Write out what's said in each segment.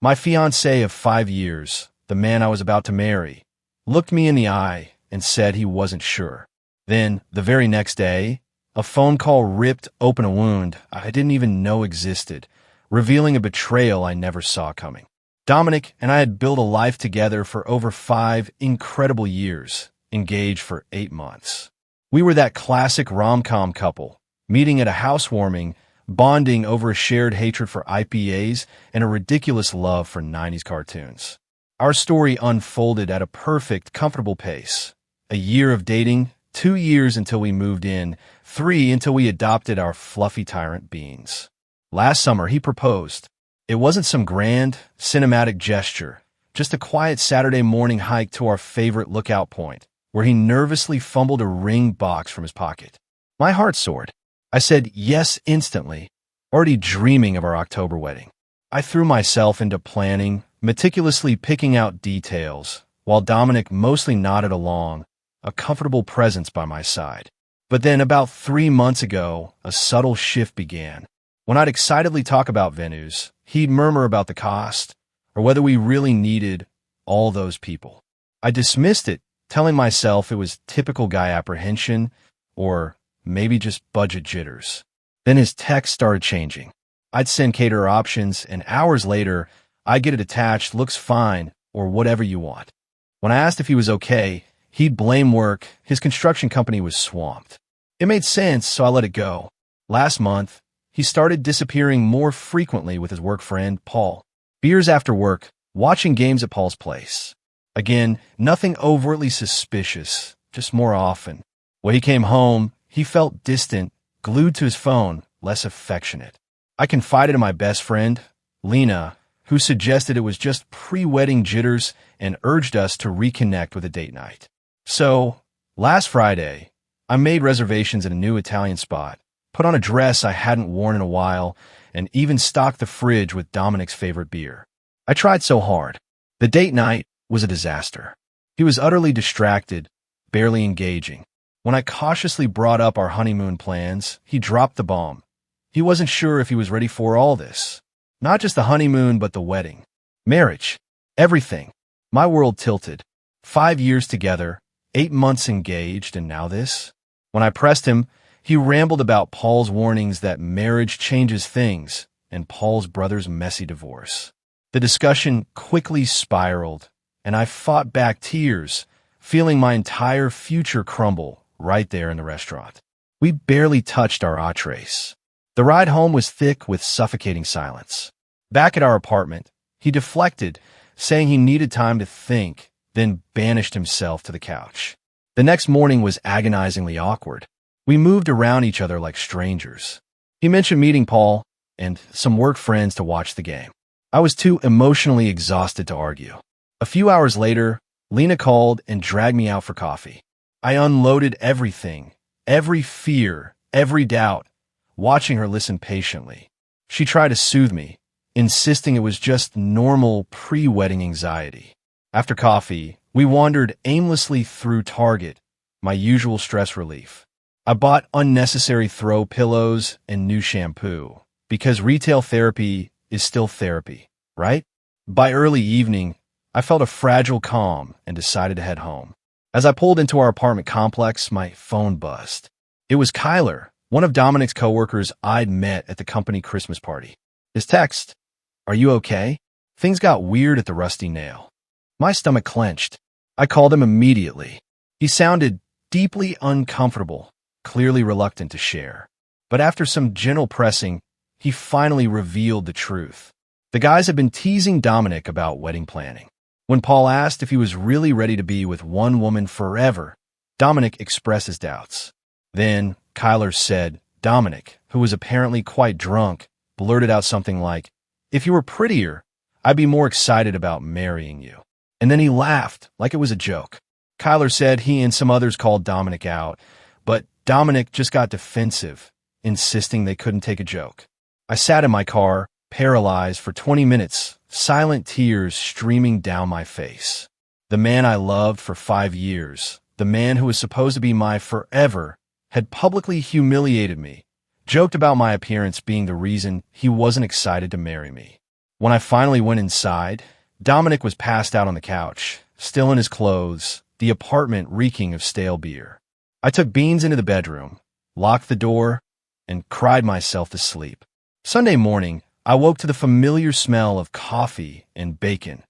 My fiancé of 5 years, the man I was about to marry, looked me in the eye and said he wasn't sure. Then, the very next day, a phone call ripped open a wound I didn't even know existed, revealing a betrayal I never saw coming. Dominic and I had built a life together for over 5 incredible years, engaged for 8 months. We were that classic rom-com couple, meeting at a housewarming, bonding over a shared hatred for IPAs and a ridiculous love for 90s cartoons. Our story unfolded at a perfect, comfortable pace. A year of dating, 2 years until we moved in, 3 until we adopted our fluffy tyrant Beans. Last summer, he proposed. It wasn't some grand, cinematic gesture, just a quiet Saturday morning hike to our favorite lookout point, where he nervously fumbled a ring box from his pocket. My heart soared. I said yes instantly, already dreaming of our October wedding. I threw myself into planning, meticulously picking out details, while Dominic mostly nodded along, a comfortable presence by my side. But then about 3 months ago, a subtle shift began. When I'd excitedly talk about venues, he'd murmur about the cost, or whether we really needed all those people. I dismissed it, telling myself it was typical guy apprehension, or maybe just budget jitters. Then his text started changing. I'd send caterer options, and hours later, I'd get it attached, looks fine, or whatever you want. When I asked if he was okay, he'd blame work. His construction company was swamped. It made sense, so I let it go. Last month, he started disappearing more frequently with his work friend, Paul. Beers after work, watching games at Paul's place. Again, nothing overtly suspicious, just more often. When he came home, he felt distant, glued to his phone, less affectionate. I confided in my best friend, Lena, who suggested it was just pre-wedding jitters and urged us to reconnect with a date night. So, last Friday, I made reservations at a new Italian spot, put on a dress I hadn't worn in a while, and even stocked the fridge with Dominic's favorite beer. I tried so hard. The date night was a disaster. He was utterly distracted, barely engaging. When I cautiously brought up our honeymoon plans, he dropped the bomb. He wasn't sure if he was ready for all this. Not just the honeymoon, but the wedding. Marriage. Everything. My world tilted. 5 years together, 8 months engaged, and now this? When I pressed him, he rambled about Paul's warnings that marriage changes things and Paul's brother's messy divorce. The discussion quickly spiraled, and I fought back tears, feeling my entire future crumble right there in the restaurant. We barely touched our entrees. The ride home was thick with suffocating silence. Back at our apartment, he deflected, saying he needed time to think, then banished himself to the couch. The next morning was agonizingly awkward. We moved around each other like strangers. He mentioned meeting Paul and some work friends to watch the game. I was too emotionally exhausted to argue. A few hours later, Lena called and dragged me out for coffee. I unloaded everything, every fear, every doubt, watching her listen patiently. She tried to soothe me, insisting it was just normal pre-wedding anxiety. After coffee, we wandered aimlessly through Target, my usual stress relief. I bought unnecessary throw pillows and new shampoo, because retail therapy is still therapy, right? By early evening, I felt a fragile calm and decided to head home. As I pulled into our apartment complex, my phone buzzed. It was Kyler, one of Dominic's coworkers I'd met at the company Christmas party. His text, "Are you okay?" Things got weird at the Rusty Nail. My stomach clenched. I called him immediately. He sounded deeply uncomfortable, clearly reluctant to share. But after some gentle pressing, he finally revealed the truth. The guys had been teasing Dominic about wedding planning. When Paul asked if he was really ready to be with one woman forever, Dominic expressed his doubts. Then, Kyler said, Dominic, who was apparently quite drunk, blurted out something like, "If you were prettier, I'd be more excited about marrying you." And then he laughed, like it was a joke. Kyler said he and some others called Dominic out, but Dominic just got defensive, insisting they couldn't take a joke. I sat in my car, paralyzed for 20 minutes, silent tears streaming down my face. The man I loved for 5 years, the man who was supposed to be my forever, had publicly humiliated me, joked about my appearance being the reason he wasn't excited to marry me. When I finally went inside, Dominic was passed out on the couch, still in his clothes, the apartment reeking of stale beer. I took Beans into the bedroom, locked the door, and cried myself to sleep. Sunday morning, I woke to the familiar smell of coffee and bacon,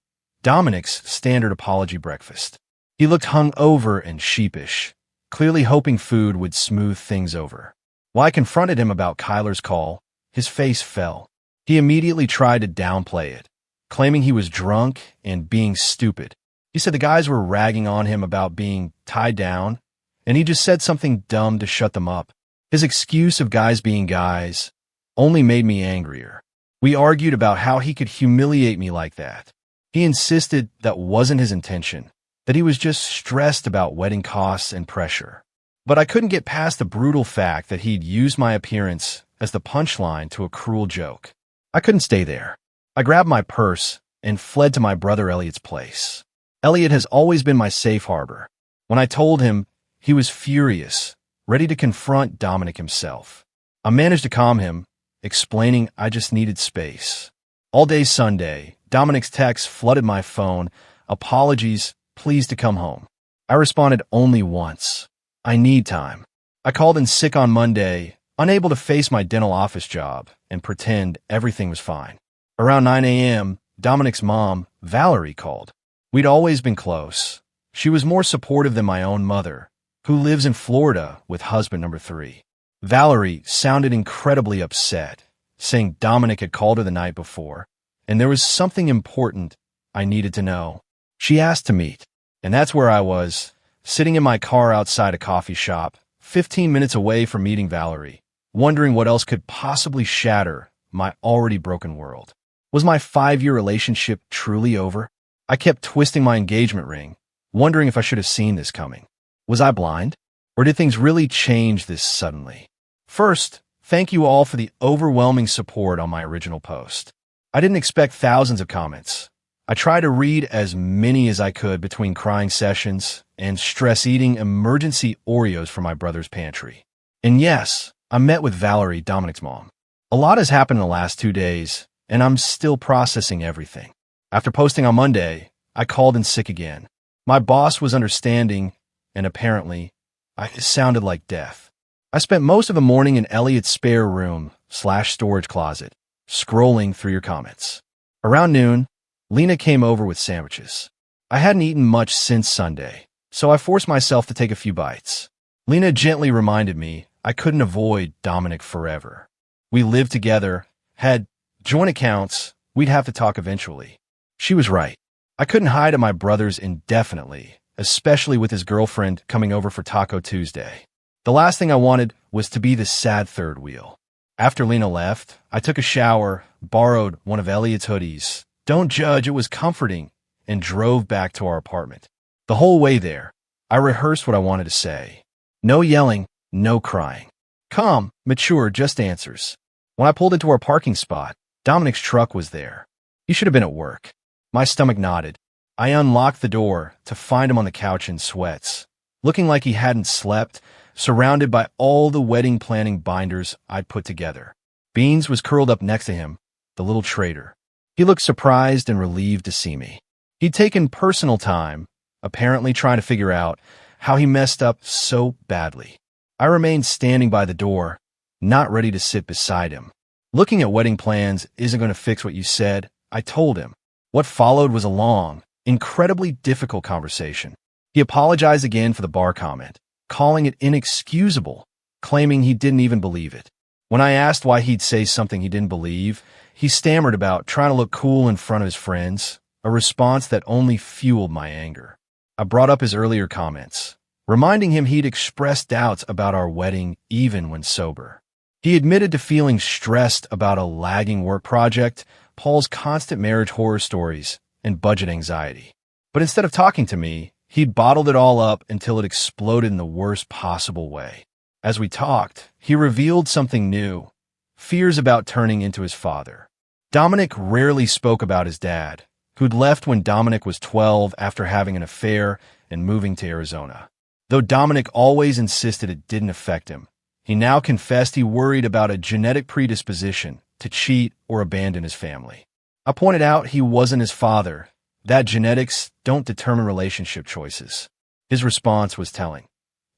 Dominic's standard apology breakfast. He looked hungover and sheepish, clearly hoping food would smooth things over. While I confronted him about Kyler's call, his face fell. He immediately tried to downplay it, claiming he was drunk and being stupid. He said the guys were ragging on him about being tied down, and he just said something dumb to shut them up. His excuse of guys being guys only made me angrier. We argued about how he could humiliate me like that. He insisted that wasn't his intention, that he was just stressed about wedding costs and pressure. But I couldn't get past the brutal fact that he'd used my appearance as the punchline to a cruel joke. I couldn't stay there. I grabbed my purse and fled to my brother Elliot's place. Elliot has always been my safe harbor. When I told him, he was furious, ready to confront Dominic himself. I managed to calm him, explaining I just needed space. All day Sunday, Dominic's texts flooded my phone. Apologies, please to come home. I responded only once. I need time. I called in sick on Monday, unable to face my dental office job and pretend everything was fine. Around 9 a.m., Dominic's mom, Valerie, called. We'd always been close. She was more supportive than my own mother, who lives in Florida with husband number 3. Valerie sounded incredibly upset, saying Dominic had called her the night before, and there was something important I needed to know. She asked to meet, and that's where I was, sitting in my car outside a coffee shop, 15 minutes away from meeting Valerie, wondering what else could possibly shatter my already broken world. Was my 5-year relationship truly over? I kept twisting my engagement ring, wondering if I should have seen this coming. Was I blind? Or did things really change this suddenly? First, thank you all for the overwhelming support on my original post. I didn't expect thousands of comments. I tried to read as many as I could between crying sessions and stress-eating emergency Oreos from my brother's pantry. And yes, I met with Valerie, Dominic's mom. A lot has happened in the last 2 days, and I'm still processing everything. After posting on Monday, I called in sick again. My boss was understanding, and apparently, I sounded like death. I spent most of the morning in Elliot's spare room/storage closet, scrolling through your comments. Around noon, Lena came over with sandwiches. I hadn't eaten much since Sunday, so I forced myself to take a few bites. Lena gently reminded me I couldn't avoid Dominic forever. We lived together, had joint accounts, we'd have to talk eventually. She was right. I couldn't hide at my brother's indefinitely, especially with his girlfriend coming over for Taco Tuesday. The last thing I wanted was to be the sad third wheel. After Lena left, I took a shower, borrowed one of Elliot's hoodies. Don't judge, it was comforting, and drove back to our apartment. The whole way there, I rehearsed what I wanted to say. No yelling, no crying. Calm, mature, just answers. When I pulled into our parking spot, Dominic's truck was there. He should have been at work. My stomach nodded. I unlocked the door to find him on the couch in sweats, looking like he hadn't slept, surrounded by all the wedding planning binders I'd put together. Beans was curled up next to him, the little traitor. He looked surprised and relieved to see me. He'd taken personal time, apparently trying to figure out how he messed up so badly. I remained standing by the door, not ready to sit beside him. Looking at wedding plans isn't going to fix what you said, I told him. What followed was a long, incredibly difficult conversation. He apologized again for the bar comment, calling it inexcusable, claiming he didn't even believe it. When I asked why he'd say something he didn't believe, he stammered about trying to look cool in front of his friends, a response that only fueled my anger. I brought up his earlier comments, reminding him he'd expressed doubts about our wedding even when sober. He admitted to feeling stressed about a lagging work project, Paul's constant marriage horror stories, and budget anxiety. But instead of talking to me, he'd bottled it all up until it exploded in the worst possible way. As we talked, he revealed something new, fears about turning into his father. Dominic rarely spoke about his dad, who'd left when Dominic was 12 after having an affair and moving to Arizona. Though Dominic always insisted it didn't affect him, he now confessed he worried about a genetic predisposition to cheat or abandon his family. I pointed out he wasn't his father, that genetics don't determine relationship choices. His response was telling.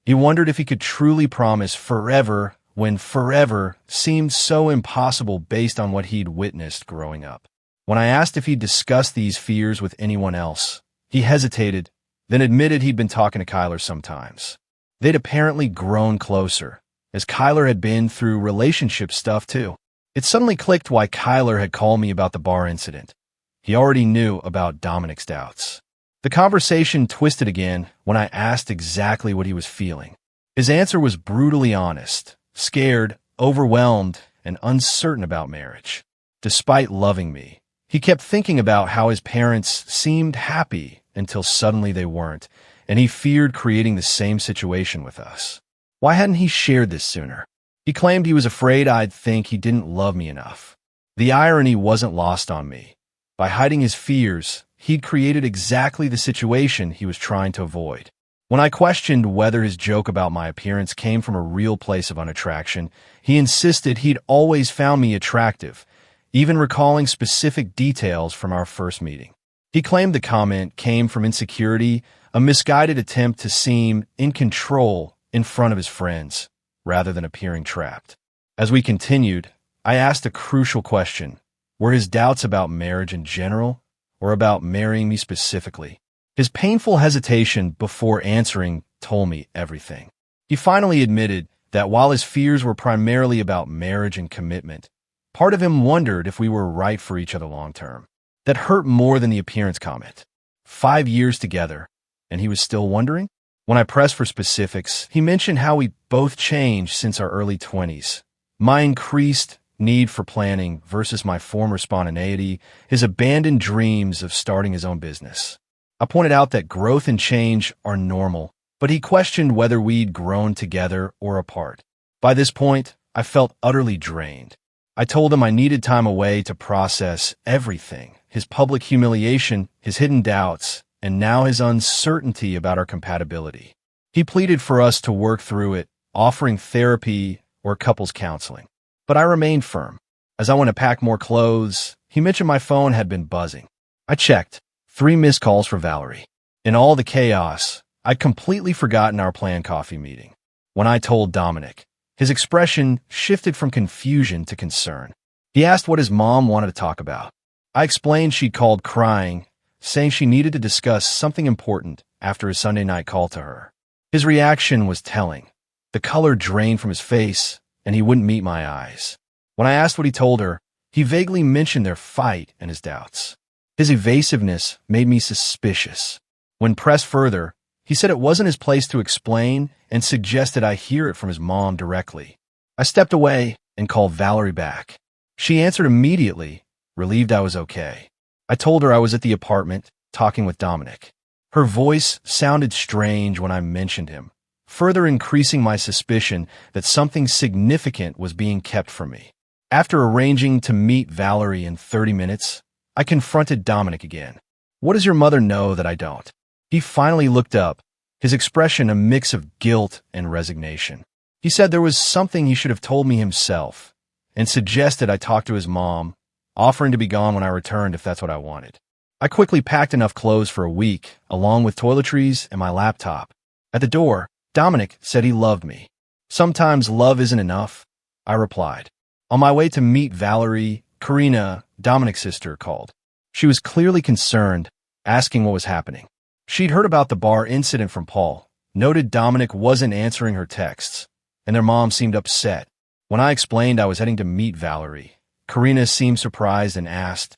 He wondered if he could truly promise forever when forever seemed so impossible based on what he'd witnessed growing up. When I asked if he'd discussed these fears with anyone else, he hesitated, then admitted he'd been talking to Kyler sometimes. They'd apparently grown closer, as Kyler had been through relationship stuff too. It suddenly clicked why Kyler had called me about the bar incident. He already knew about Dominic's doubts. The conversation twisted again when I asked exactly what he was feeling. His answer was brutally honest, scared, overwhelmed, and uncertain about marriage. Despite loving me, he kept thinking about how his parents seemed happy until suddenly they weren't, and he feared creating the same situation with us. Why hadn't he shared this sooner? He claimed he was afraid I'd think he didn't love me enough. The irony wasn't lost on me. By hiding his fears, he'd created exactly the situation he was trying to avoid. When I questioned whether his joke about my appearance came from a real place of unattraction, he insisted he'd always found me attractive, even recalling specific details from our first meeting. He claimed the comment came from insecurity, a misguided attempt to seem in control in front of his friends, rather than appearing trapped. As we continued, I asked a crucial question. Were his doubts about marriage in general, or about marrying me specifically? His painful hesitation before answering told me everything. He finally admitted that while his fears were primarily about marriage and commitment, part of him wondered if we were right for each other long term. That hurt more than the appearance comment. 5 years together, and he was still wondering? When I pressed for specifics, he mentioned how we both changed since our early 20s. My increased need for planning versus my former spontaneity, his abandoned dreams of starting his own business. I pointed out that growth and change are normal, but he questioned whether we'd grown together or apart. By this point, I felt utterly drained. I told him I needed time away to process everything, his public humiliation, his hidden doubts, and now his uncertainty about our compatibility. He pleaded for us to work through it, offering therapy or couples counseling. But I remained firm. As I went to pack more clothes, he mentioned my phone had been buzzing. I checked. 3 missed calls for Valerie. In all the chaos, I'd completely forgotten our planned coffee meeting. When I told Dominic, his expression shifted from confusion to concern. He asked what his mom wanted to talk about. I explained she'd called crying, saying she needed to discuss something important after his Sunday night call to her. His reaction was telling. The color drained from his face, and he wouldn't meet my eyes. When I asked what he told her, he vaguely mentioned their fight and his doubts. His evasiveness made me suspicious. When pressed further, he said it wasn't his place to explain and suggested I hear it from his mom directly. I stepped away and called Valerie back. She answered immediately, relieved I was okay. I told her I was at the apartment, talking with Dominic. Her voice sounded strange when I mentioned him, further increasing my suspicion that something significant was being kept from me. After arranging to meet Valerie in 30 minutes, I confronted Dominic again. What does your mother know that I don't? He finally looked up, his expression a mix of guilt and resignation. He said there was something he should have told me himself, and suggested I talk to his mom, offering to be gone when I returned if that's what I wanted. I quickly packed enough clothes for a week, along with toiletries and my laptop. At the door, Dominic said he loved me. Sometimes love isn't enough, I replied. On my way to meet Valerie, Karina, Dominic's sister, called. She was clearly concerned, asking what was happening. She'd heard about the bar incident from Paul, noted Dominic wasn't answering her texts, and their mom seemed upset. When I explained I was heading to meet Valerie, Karina seemed surprised and asked,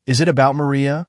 "Is it about Maria?"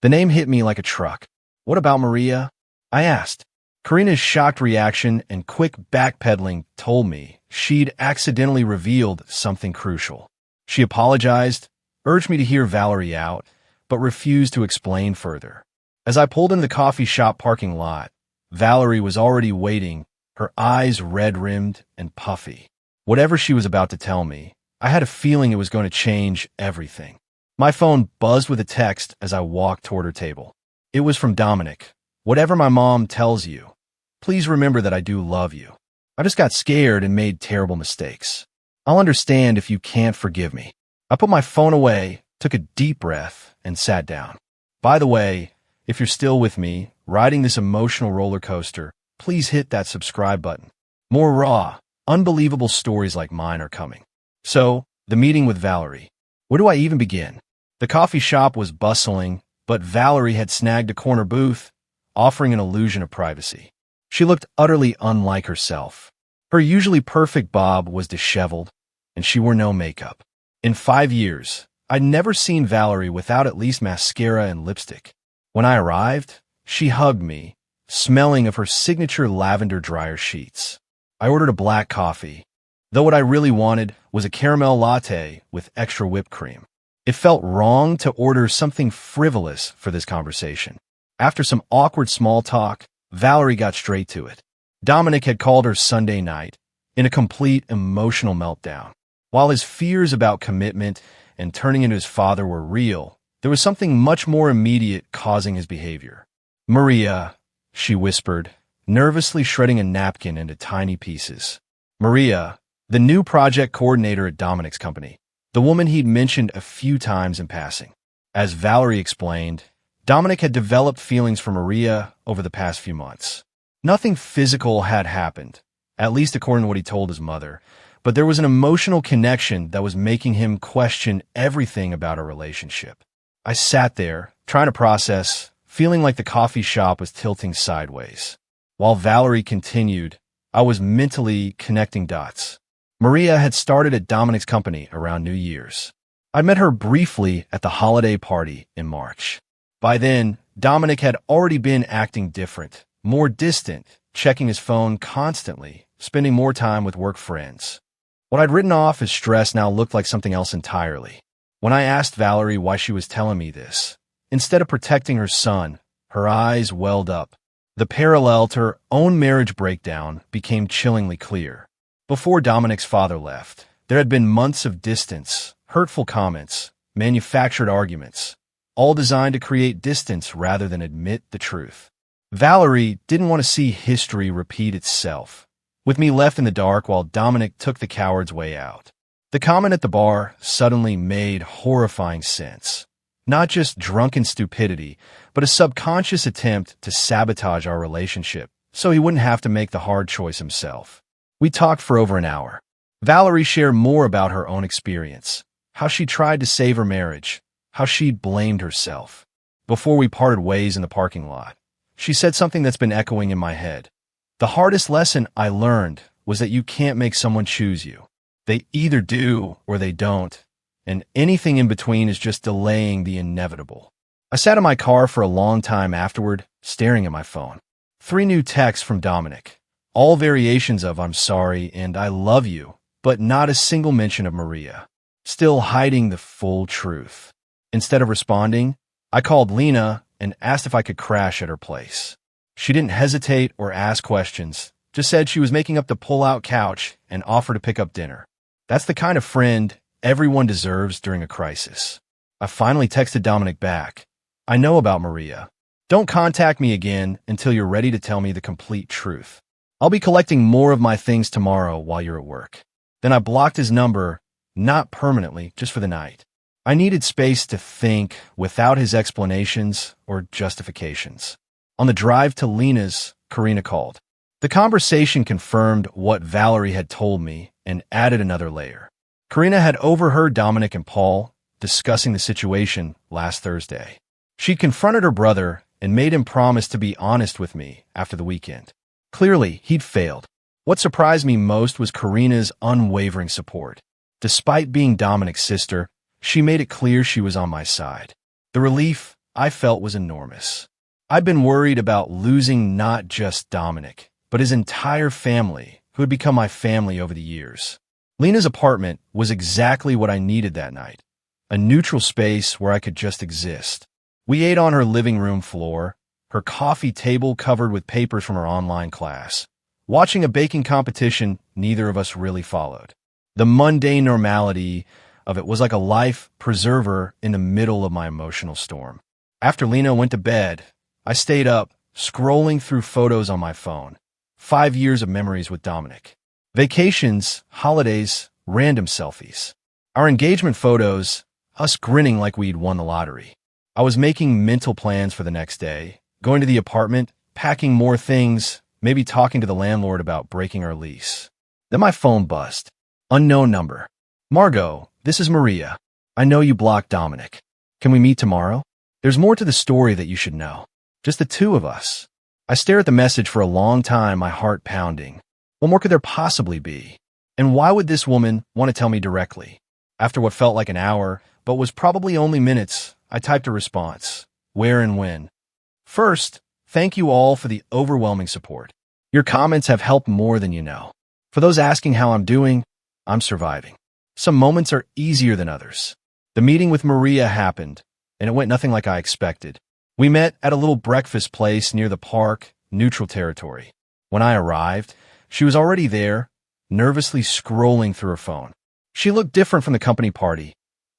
The name hit me like a truck. What about Maria? I asked. Karina's shocked reaction and quick backpedaling told me she'd accidentally revealed something crucial. She apologized, urged me to hear Valerie out, but refused to explain further. As I pulled into the coffee shop parking lot, Valerie was already waiting, her eyes red-rimmed and puffy. Whatever she was about to tell me, I had a feeling it was going to change everything. My phone buzzed with a text as I walked toward her table. It was from Dominic. Whatever my mom tells you, please remember that I do love you. I just got scared and made terrible mistakes. I'll understand if you can't forgive me. I put my phone away, took a deep breath, and sat down. By the way, if you're still with me, riding this emotional roller coaster, please hit that subscribe button. More raw, unbelievable stories like mine are coming. So, the meeting with Valerie. Where do I even begin? The coffee shop was bustling, but Valerie had snagged a corner booth, offering an illusion of privacy. She looked utterly unlike herself. Her usually perfect bob was disheveled, and she wore no makeup. In 5 years, I'd never seen Valerie without at least mascara and lipstick. When I arrived, she hugged me, smelling of her signature lavender dryer sheets. I ordered a black coffee, though what I really wanted was a caramel latte with extra whipped cream. It felt wrong to order something frivolous for this conversation. After some awkward small talk, Valerie got straight to it. Dominic had called her Sunday night in a complete emotional meltdown. While his fears about commitment and turning into his father were real, there was something much more immediate causing his behavior. "Maria," she whispered, nervously shredding a napkin into tiny pieces. Maria, the new project coordinator at Dominic's company, the woman he'd mentioned a few times in passing. As Valerie explained, Dominic had developed feelings for Maria over the past few months. Nothing physical had happened, at least according to what he told his mother, but there was an emotional connection that was making him question everything about our relationship. I sat there, trying to process, feeling like the coffee shop was tilting sideways. While Valerie continued, I was mentally connecting dots. Maria had started at Dominic's company around New Year's. I met her briefly at the holiday party in March. By then, Dominic had already been acting different, more distant, checking his phone constantly, spending more time with work friends. What I'd written off as stress now looked like something else entirely. When I asked Valerie why she was telling me this, instead of protecting her son, her eyes welled up. The parallel to her own marriage breakdown became chillingly clear. Before Dominic's father left, there had been months of distance, hurtful comments, manufactured arguments, all designed to create distance rather than admit the truth. Valerie didn't want to see history repeat itself, with me left in the dark while Dominic took the coward's way out. The comment at the bar suddenly made horrifying sense. Not just drunken stupidity, but a subconscious attempt to sabotage our relationship so he wouldn't have to make the hard choice himself. We talked for over an hour. Valerie shared more about her own experience, how she tried to save her marriage, how she blamed herself. Before we parted ways in the parking lot, she said something that's been echoing in my head. The hardest lesson I learned was that you can't make someone choose you. They either do or they don't, and anything in between is just delaying the inevitable. I sat in my car for a long time afterward, staring at my phone. 3 new texts from Dominic, all variations of "I'm sorry" and "I love you," but not a single mention of Maria, still hiding the full truth. Instead of responding, I called Lena and asked if I could crash at her place. She didn't hesitate or ask questions, just said she was making up the pull-out couch and offered to pick up dinner. That's the kind of friend everyone deserves during a crisis. I finally texted Dominic back. "I know about Maria. Don't contact me again until you're ready to tell me the complete truth. I'll be collecting more of my things tomorrow while you're at work." Then I blocked his number, not permanently, just for the night. I needed space to think without his explanations or justifications. On the drive to Lena's, Karina called. The conversation confirmed what Valerie had told me and added another layer. Karina had overheard Dominic and Paul discussing the situation last Thursday. She'd confronted her brother and made him promise to be honest with me after the weekend. Clearly, he'd failed. What surprised me most was Karina's unwavering support. Despite being Dominic's sister, she made it clear she was on my side. The relief I felt was enormous. I'd been worried about losing not just Dominic, but his entire family, who had become my family over the years. Lena's apartment was exactly what I needed that night, a neutral space where I could just exist. We ate on her living room floor, her coffee table covered with papers from her online class, watching a baking competition neither of us really followed. The mundane normality of it was like a life preserver in the middle of my emotional storm. After Lena went to bed, I stayed up, scrolling through photos on my phone. 5 years of memories with Dominic. Vacations, holidays, random selfies. Our engagement photos, us grinning like we'd won the lottery. I was making mental plans for the next day, going to the apartment, packing more things, maybe talking to the landlord about breaking our lease. Then my phone buzzed. Unknown number. Margot, this is Maria. I know you blocked Dominic. Can we meet tomorrow? There's more to the story that you should know. Just the two of us. I stare at the message for a long time, my heart pounding. What more could there possibly be? And why would this woman want to tell me directly? After what felt like an hour, but was probably only minutes, I typed a response. Where and when? First, thank you all for the overwhelming support. Your comments have helped more than you know. For those asking how I'm doing, I'm surviving. Some moments are easier than others. The meeting with Maria happened, and it went nothing like I expected. We met at a little breakfast place near the park, neutral territory. When I arrived, she was already there, nervously scrolling through her phone. She looked different from the company party,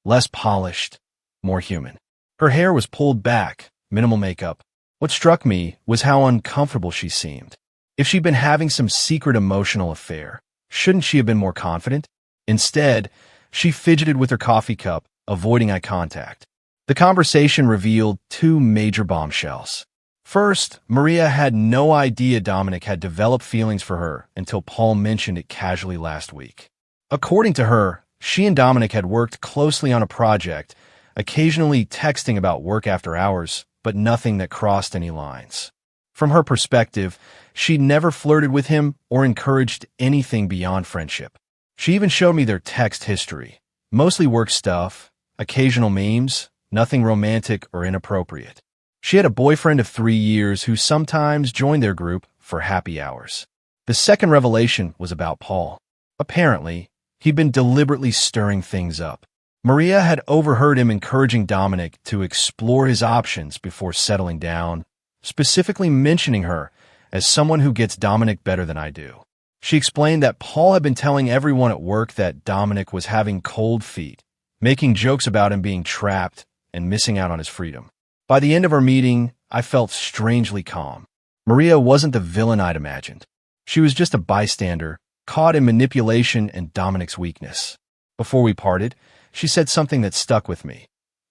less polished, more human. Her hair was pulled back, minimal makeup. What struck me was how uncomfortable she seemed. If she'd been having some secret emotional affair, shouldn't she have been more confident? Instead, she fidgeted with her coffee cup, avoiding eye contact. The conversation revealed two major bombshells. First, Maria had no idea Dominic had developed feelings for her until Paul mentioned it casually last week. According to her, she and Dominic had worked closely on a project, occasionally texting about work after hours, but nothing that crossed any lines. From her perspective, she'd never flirted with him or encouraged anything beyond friendship. She even showed me their text history, mostly work stuff, occasional memes, nothing romantic or inappropriate. She had a boyfriend of 3 years who sometimes joined their group for happy hours. The second revelation was about Paul. Apparently, he'd been deliberately stirring things up. Maria had overheard him encouraging Dominic to explore his options before settling down, specifically mentioning her as someone who gets Dominic better than I do. She explained that Paul had been telling everyone at work that Dominic was having cold feet, making jokes about him being trapped and missing out on his freedom. By the end of our meeting, I felt strangely calm. Maria wasn't the villain I'd imagined. She was just a bystander, caught in manipulation and Dominic's weakness. Before we parted, she said something that stuck with me.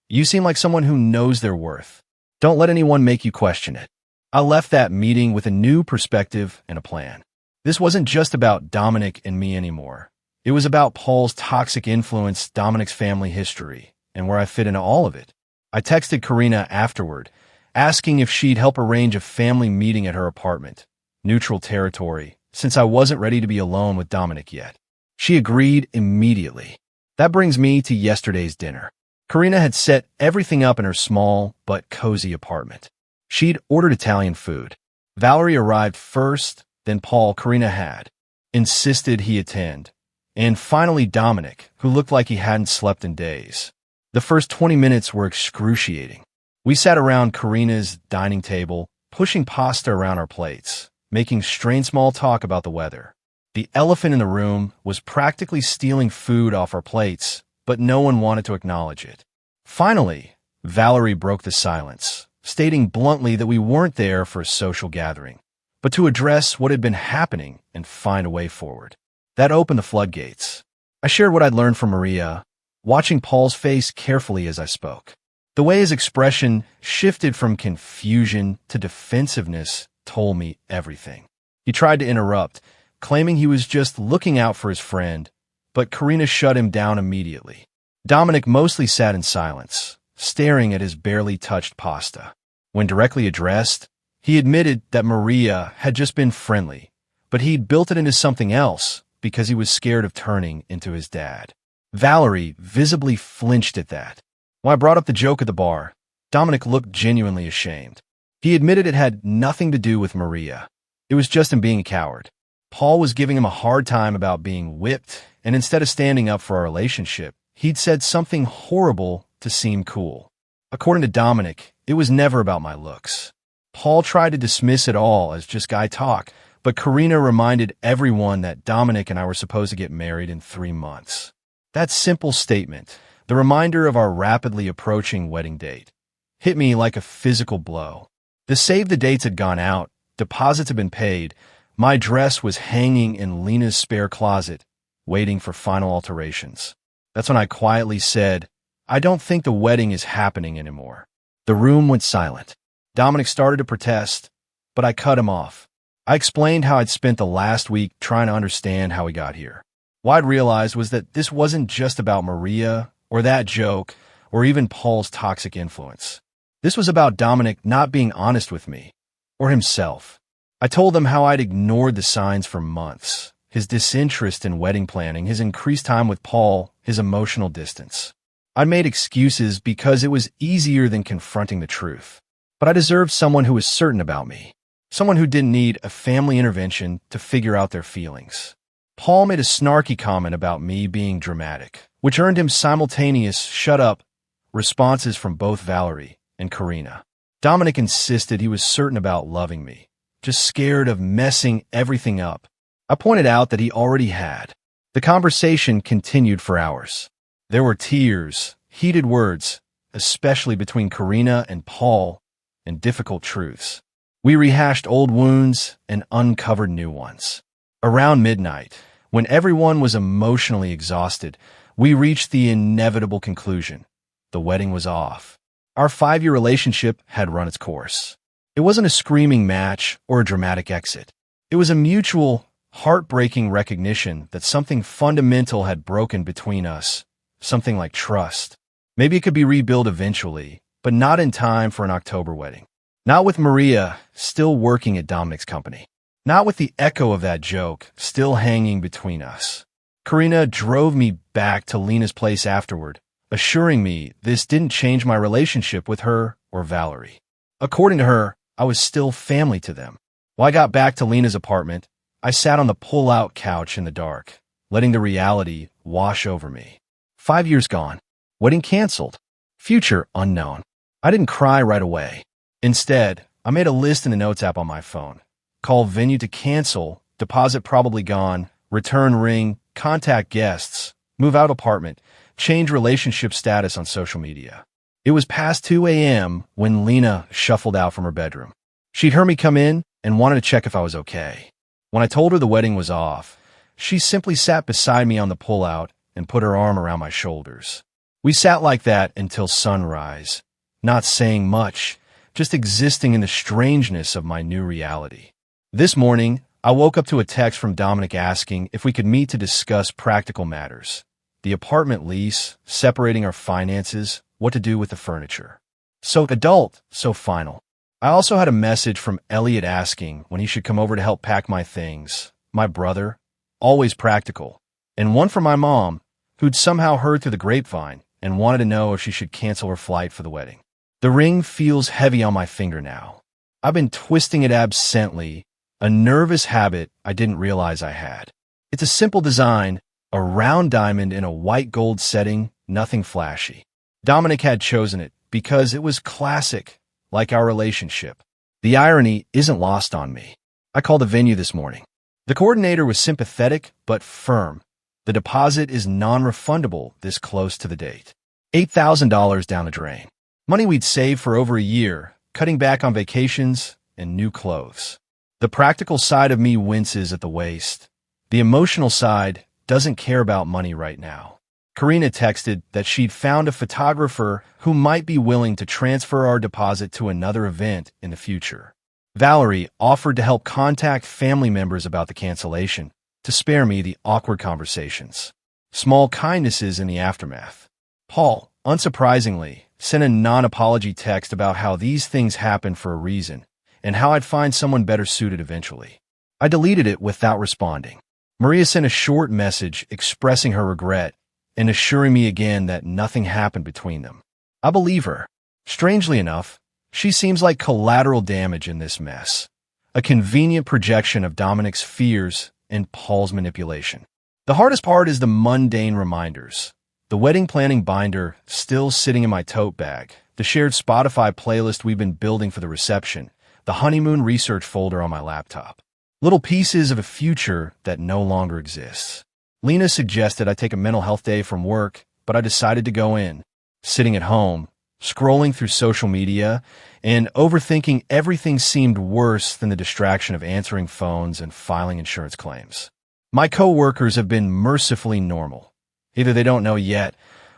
You seem like someone who knows their worth. Don't let anyone make you question it. I left that meeting with a new perspective and a plan. This wasn't just about Dominic and me anymore. It was about Paul's toxic influence, Dominic's family history, and where I fit into all of it. I texted Karina afterward, asking if she'd help arrange a family meeting at her apartment, neutral territory, since I wasn't ready to be alone with Dominic yet. She agreed immediately. That brings me to yesterday's dinner. Karina had set everything up in her small but cozy apartment. She'd ordered Italian food. Valerie arrived first, then Paul, Karina had insisted he attend, and finally Dominic, who looked like he hadn't slept in days. The first 20 minutes were excruciating. We sat around Karina's dining table, pushing pasta around our plates, making strained small talk about the weather. The elephant in the room was practically stealing food off our plates, but no one wanted to acknowledge it. Finally, Valerie broke the silence, stating bluntly that we weren't there for a social gathering, but to address what had been happening and find a way forward. That opened the floodgates. I shared what I'd learned from Maria, watching Paul's face carefully as I spoke. The way his expression shifted from confusion to defensiveness told me everything. He tried to interrupt, claiming he was just looking out for his friend, but Karina shut him down immediately. Dominic mostly sat in silence, staring at his barely touched pasta. When directly addressed, he admitted that Maria had just been friendly, but he'd built it into something else because he was scared of turning into his dad. Valerie visibly flinched at that. When I brought up the joke at the bar, Dominic looked genuinely ashamed. He admitted it had nothing to do with Maria. It was just him being a coward. Paul was giving him a hard time about being whipped, and instead of standing up for our relationship, he'd said something horrible to seem cool. According to Dominic, it was never about my looks. Paul tried to dismiss it all as just guy talk, but Karina reminded everyone that Dominic and I were supposed to get married in 3 months. That simple statement, the reminder of our rapidly approaching wedding date, hit me like a physical blow. The save the dates had gone out, deposits had been paid, my dress was hanging in Lena's spare closet, waiting for final alterations. That's when I quietly said, I don't think the wedding is happening anymore." The room went silent. Dominic started to protest, but I cut him off. I explained how I'd spent the last week trying to understand how he got here. What I'd realized was that this wasn't just about Maria, or that joke, or even Paul's toxic influence. This was about Dominic not being honest with me, or himself. I told him how I'd ignored the signs for months, his disinterest in wedding planning, his increased time with Paul, his emotional distance. I made excuses because it was easier than confronting the truth. But I deserved someone who was certain about me, someone who didn't need a family intervention to figure out their feelings. Paul made a snarky comment about me being dramatic, which earned him simultaneous "shut up" responses from both Valerie and Karina. Dominic insisted he was certain about loving me, just scared of messing everything up. I pointed out that he already had. The conversation continued for hours. There were tears, heated words, especially between Karina and Paul, and difficult truths. We rehashed old wounds and uncovered new ones. Around midnight, when everyone was emotionally exhausted, we reached the inevitable conclusion. The wedding was off. Our 5-year relationship had run its course. It wasn't a screaming match or a dramatic exit. It was a mutual, heartbreaking recognition that something fundamental had broken between us, something like trust. Maybe it could be rebuilt eventually, but not in time for an October wedding. Not with Maria still working at Dominic's company. Not with the echo of that joke still hanging between us. Karina drove me back to Lena's place afterward, assuring me this didn't change my relationship with her or Valerie. According to her, I was still family to them. When I got back to Lena's apartment, I sat on the pull-out couch in the dark, letting the reality wash over me. 5 years gone. Wedding canceled. Future unknown. I didn't cry right away. Instead, I made a list in the Notes app on my phone. Call venue to cancel, deposit probably gone, return ring, contact guests, move out apartment, change relationship status on social media. It was past 2 a.m. when Lena shuffled out from her bedroom. She'd heard me come in and wanted to check if I was okay. When I told her the wedding was off, she simply sat beside me on the pullout and put her arm around my shoulders. We sat like that until sunrise, not saying much, just existing in the strangeness of my new reality. This morning, I woke up to a text from Dominic asking if we could meet to discuss practical matters. The apartment lease, separating our finances, what to do with the furniture. So adult, so final. I also had a message from Elliot asking when he should come over to help pack my things. My brother, always practical. And one from my mom, who'd somehow heard through the grapevine and wanted to know if she should cancel her flight for the wedding. The ring feels heavy on my finger now. I've been twisting it absently, a nervous habit I didn't realize I had. It's a simple design, a round diamond in a white gold setting, nothing flashy. Dominic had chosen it because it was classic, like our relationship. The irony isn't lost on me. I called the venue this morning. The coordinator was sympathetic but firm. The deposit is non-refundable this close to the date. $8,000 down the drain. Money we'd saved for over a year, cutting back on vacations and new clothes. The practical side of me winces at the waste. The emotional side doesn't care about money right now. Karina texted that she'd found a photographer who might be willing to transfer our deposit to another event in the future. Valerie offered to help contact family members about the cancellation, to spare me the awkward conversations. Small kindnesses in the aftermath. Paul, unsurprisingly, sent a non-apology text about how these things happen for a reason, and how I'd find someone better suited eventually. I deleted it without responding. Maria sent a short message expressing her regret and assuring me again that nothing happened between them. I believe her. Strangely enough, she seems like collateral damage in this mess, a convenient projection of Dominic's fears and Paul's manipulation. The hardest part is the mundane reminders. The wedding planning binder still sitting in my tote bag, the shared Spotify playlist we've been building for the reception, the honeymoon research folder on my laptop. Little pieces of a future that no longer exists. Lena suggested I take a mental health day from work, but I decided to go in. Sitting at home, scrolling through social media, and overthinking everything seemed worse than the distraction of answering phones and filing insurance claims. My coworkers have been mercifully normal. Either they don't know yet,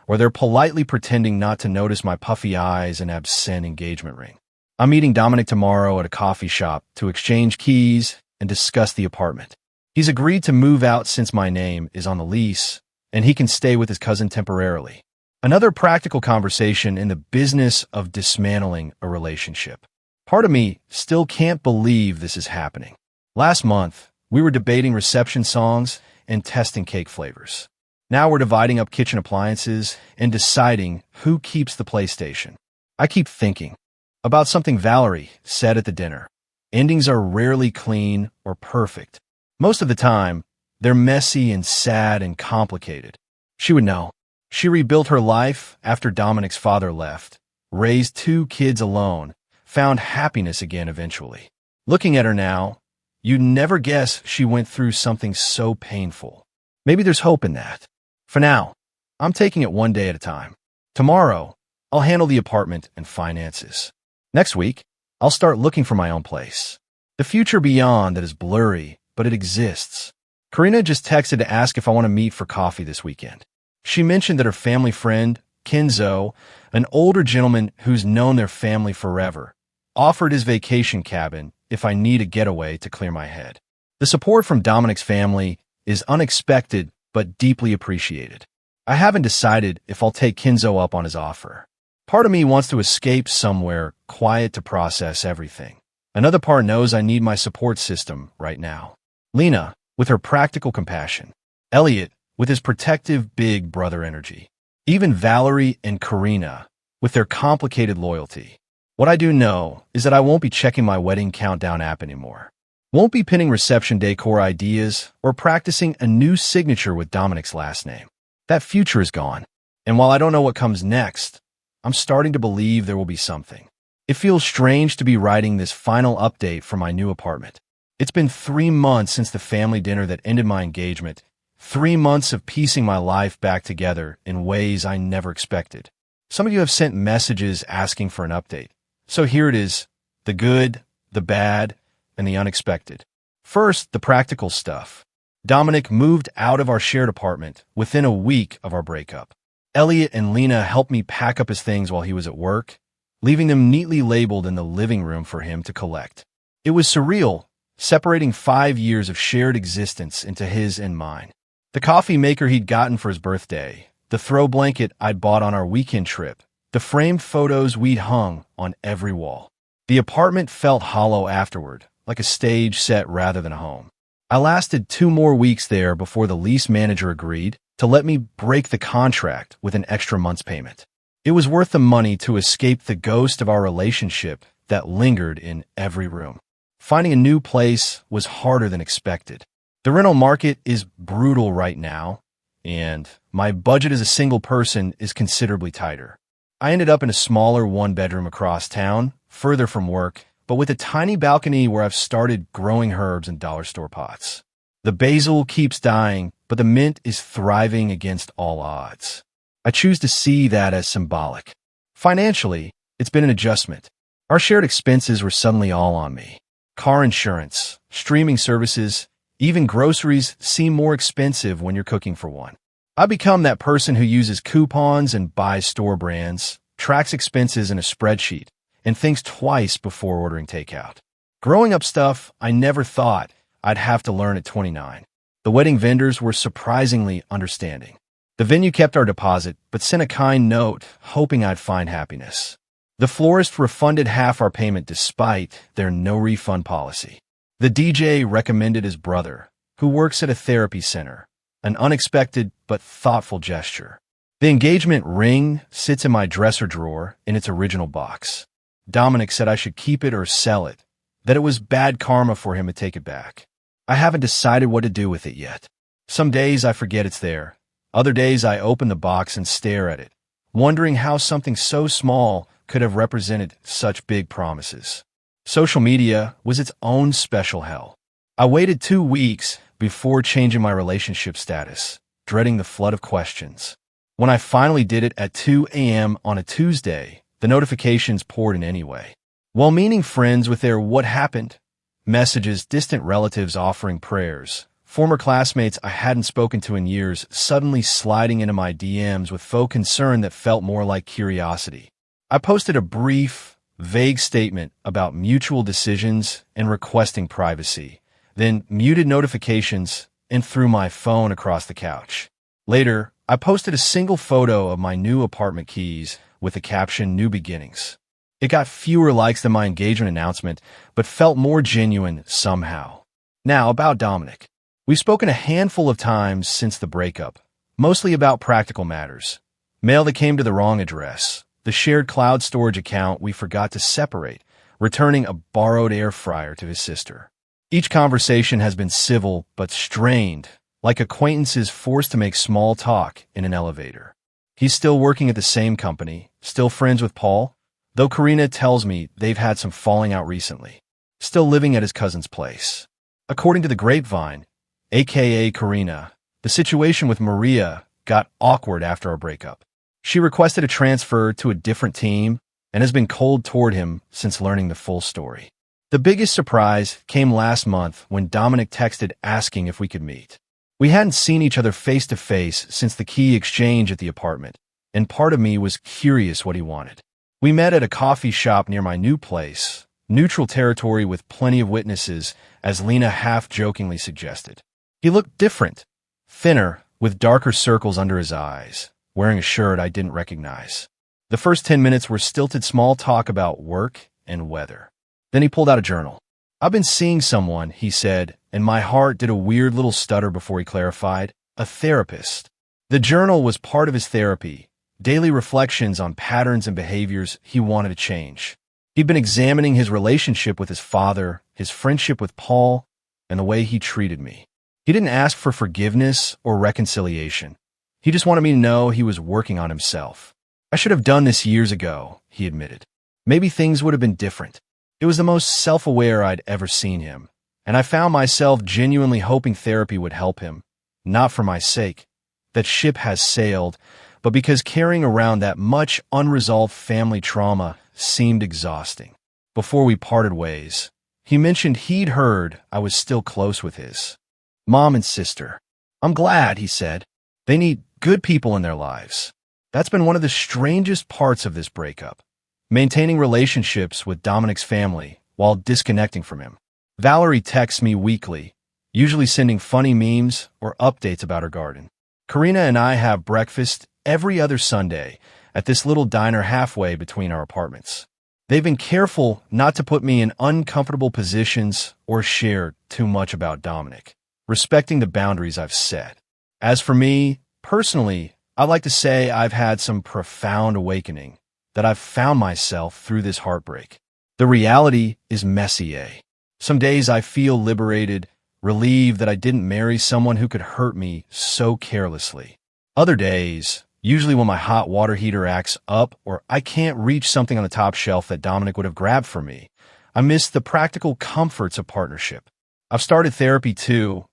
or they're politely pretending not to notice my puffy eyes and absent engagement ring. I'm meeting Dominic tomorrow at a coffee shop to exchange keys and discuss the apartment. He's agreed to move out since my name is on the lease, and he can stay with his cousin temporarily. Another practical conversation in the business of dismantling a relationship. Part of me still can't believe this is happening. Last month, we were debating reception songs and testing cake flavors. Now we're dividing up kitchen appliances and deciding who keeps the PlayStation. I keep thinking about something Valerie said at the dinner. Endings are rarely clean or perfect. Most of the time, they're messy and sad and complicated. She would know. She rebuilt her life after Dominic's father left, raised 2 kids alone, found happiness again eventually. Looking at her now, you'd never guess she went through something so painful. Maybe there's hope in that. For now, I'm taking it one day at a time. Tomorrow, I'll handle the apartment and finances. Next week, I'll start looking for my own place. The future beyond that is blurry, but it exists. Karina just texted to ask if I want to meet for coffee this weekend. She mentioned that her family friend, Kenzo, an older gentleman who's known their family forever, offered his vacation cabin if I need a getaway to clear my head. The support from Dominic's family is unexpected but deeply appreciated. I haven't decided if I'll take Kenzo up on his offer. Part of me wants to escape somewhere quiet to process everything. Another part knows I need my support system right now. Lena, with her practical compassion. Elliot, with his protective big brother energy. Even Valerie and Karina, with their complicated loyalty. What I do know is that I won't be checking my wedding countdown app anymore. Won't be pinning reception decor ideas or practicing a new signature with Dominic's last name. That future is gone. And while I don't know what comes next, I'm starting to believe there will be something. It feels strange to be writing this final update for my new apartment. It's been 3 months since the family dinner that ended my engagement. 3 months of piecing my life back together in ways I never expected. Some of you have sent messages asking for an update. So here it is, the good, the bad, and the unexpected. First, the practical stuff. Dominic moved out of our shared apartment within a week of our breakup. Elliot and Lena helped me pack up his things while he was at work, leaving them neatly labeled in the living room for him to collect. It was surreal, separating 5 years of shared existence into his and mine. The coffee maker he'd gotten for his birthday, the throw blanket I'd bought on our weekend trip, the framed photos we'd hung on every wall. The apartment felt hollow afterward, like a stage set rather than a home. I lasted 2 more weeks there before the lease manager agreed to let me break the contract with an extra month's payment. It was worth the money to escape the ghost of our relationship that lingered in every room. Finding a new place was harder than expected. The rental market is brutal right now, and my budget as a single person is considerably tighter. I ended up in a smaller 1-bedroom across town, further from work, but with a tiny balcony where I've started growing herbs in dollar store pots. The basil keeps dying, but the mint is thriving against all odds. I choose to see that as symbolic. Financially, it's been an adjustment. Our shared expenses were suddenly all on me. Car insurance, streaming services, even groceries seem more expensive when you're cooking for one. I've become that person who uses coupons and buys store brands, tracks expenses in a spreadsheet, and thinks twice before ordering takeout. Growing up stuff I never thought I'd have to learn at 29. The wedding vendors were surprisingly understanding. The venue kept our deposit, but sent a kind note, hoping I'd find happiness. The florist refunded half our payment despite their no-refund policy. The DJ recommended his brother, who works at a therapy center, an unexpected but thoughtful gesture. The engagement ring sits in my dresser drawer in its original box. Dominic said I should keep it or sell it, that it was bad karma for him to take it back. I haven't decided what to do with it yet. Some days I forget it's there. Other days I open the box and stare at it, wondering how something so small could have represented such big promises. Social media was its own special hell. I waited 2 weeks before changing my relationship status, dreading the flood of questions. When I finally did it at 2 a.m. on a Tuesday, the notifications poured in anyway. Well-meaning friends with their "what happened?" messages, distant relatives offering prayers, former classmates I hadn't spoken to in years suddenly sliding into my DMs with faux concern that felt more like curiosity. I posted a brief, vague statement about mutual decisions and requesting privacy, then muted notifications and threw my phone across the couch. Later, I posted a single photo of my new apartment keys with the caption "New Beginnings." It got fewer likes than my engagement announcement, but felt more genuine somehow. Now, about Dominic. We've spoken a handful of times since the breakup, mostly about practical matters. Mail that came to the wrong address, the shared cloud storage account we forgot to separate, returning a borrowed air fryer to his sister. Each conversation has been civil but strained, like acquaintances forced to make small talk in an elevator. He's still working at the same company, still friends with Paul, though Karina tells me they've had some falling out recently. Still living at his cousin's place. According to the grapevine, aka Karina, the situation with Maria got awkward after our breakup. She requested a transfer to a different team and has been cold toward him since learning the full story. The biggest surprise came last month when Dominic texted asking if we could meet. We hadn't seen each other face to face since the key exchange at the apartment, and part of me was curious what he wanted. We met at a coffee shop near my new place, neutral territory with plenty of witnesses, as Lena half-jokingly suggested. He looked different, thinner, with darker circles under his eyes, wearing a shirt I didn't recognize. The first 10 minutes were stilted small talk about work and weather. Then he pulled out a journal. "I've been seeing someone," he said, and my heart did a weird little stutter before he clarified, "a therapist." The journal was part of his therapy, daily reflections on patterns and behaviors he wanted to change. He'd been examining his relationship with his father, his friendship with Paul, and the way he treated me. He didn't ask for forgiveness or reconciliation. He just wanted me to know he was working on himself. "I should have done this years ago," he admitted. "Maybe things would have been different." It was the most self-aware I'd ever seen him, and I found myself genuinely hoping therapy would help him, not for my sake. That ship has sailed, but because carrying around that much unresolved family trauma seemed exhausting. Before we parted ways, he mentioned he'd heard I was still close with his mom and sister. "I'm glad," he said. "They need good people in their lives." That's been one of the strangest parts of this breakup. Maintaining relationships with Dominic's family while disconnecting from him. Valerie texts me weekly, usually sending funny memes or updates about her garden. Karina and I have breakfast every other Sunday at this little diner halfway between our apartments. They've been careful not to put me in uncomfortable positions or share too much about Dominic, respecting the boundaries I've set. As for me, personally, I'd like to say I've had some profound awakening, that I've found myself through this heartbreak. The reality is messy, eh? Some days I feel liberated, relieved that I didn't marry someone who could hurt me so carelessly. Other days, usually when my hot water heater acts up or I can't reach something on the top shelf that Dominic would have grabbed for me, I miss the practical comforts of partnership. I've started therapy too,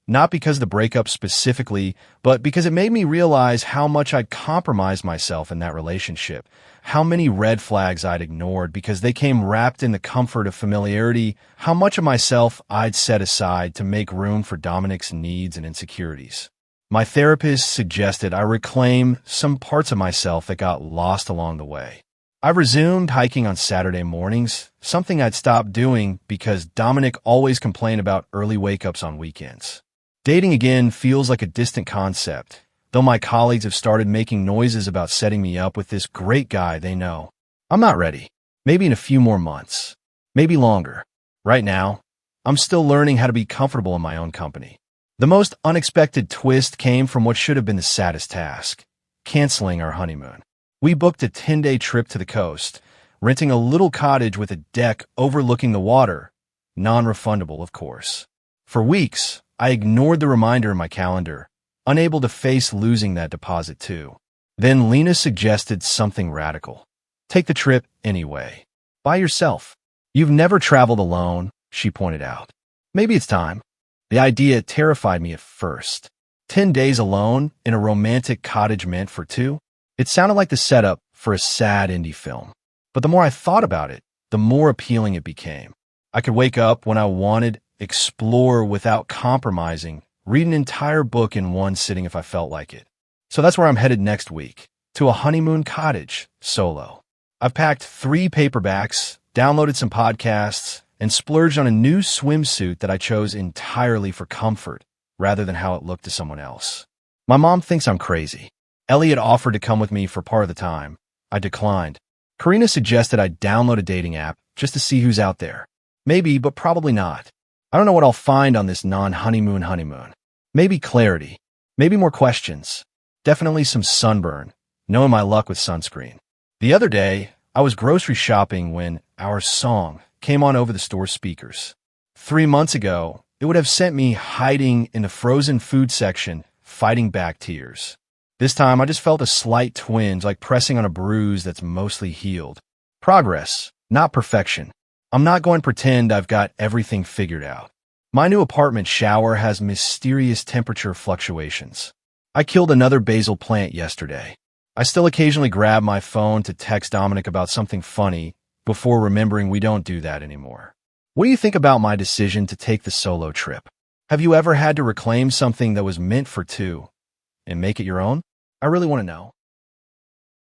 not because of the breakup specifically, but because it made me realize how much I'd compromised myself in that relationship, how many red flags I'd ignored because they came wrapped in the comfort of familiarity, how much of myself I'd set aside to make room for Dominic's needs and insecurities. My therapist suggested I reclaim some parts of myself that got lost along the way. I resumed hiking on Saturday mornings, something I'd stopped doing because Dominic always complained about early wake-ups on weekends. Dating again feels like a distant concept, though my colleagues have started making noises about setting me up with this great guy they know. I'm not ready. Maybe in a few more months. Maybe longer. Right now, I'm still learning how to be comfortable in my own company. The most unexpected twist came from what should have been the saddest task: canceling our honeymoon. We booked a 10-day trip to the coast, renting a little cottage with a deck overlooking the water. Non-refundable, of course. For weeks, I ignored the reminder in my calendar, unable to face losing that deposit too. Then Lena suggested something radical. Take the trip anyway. By yourself. You've never traveled alone, she pointed out. Maybe it's time. The idea terrified me at first. 10 days alone in a romantic cottage meant for two? It sounded like the setup for a sad indie film. But the more I thought about it, the more appealing it became. I could wake up when I wanted, explore without compromising, read an entire book in one sitting if I felt like it. So that's where I'm headed next week, to a honeymoon cottage, solo. I've packed 3 paperbacks, downloaded some podcasts, and splurged on a new swimsuit that I chose entirely for comfort, rather than how it looked to someone else. My mom thinks I'm crazy. Elliot offered to come with me for part of the time. I declined. Karina suggested I download a dating app just to see who's out there. Maybe, but probably not. I don't know what I'll find on this honeymoon. Maybe clarity. Maybe more questions. Definitely some sunburn, knowing my luck with sunscreen. The other day, I was grocery shopping when our song came on over the store speakers. 3 months ago, it would have sent me hiding in the frozen food section, fighting back tears. This time, I just felt a slight twinge, like pressing on a bruise that's mostly healed. Progress, not perfection. I'm not going to pretend I've got everything figured out. My new apartment shower has mysterious temperature fluctuations. I killed another basil plant yesterday. I still occasionally grab my phone to text Dominic about something funny before remembering we don't do that anymore. What do you think about my decision to take the solo trip? Have you ever had to reclaim something that was meant for two and make it your own? I really want to know.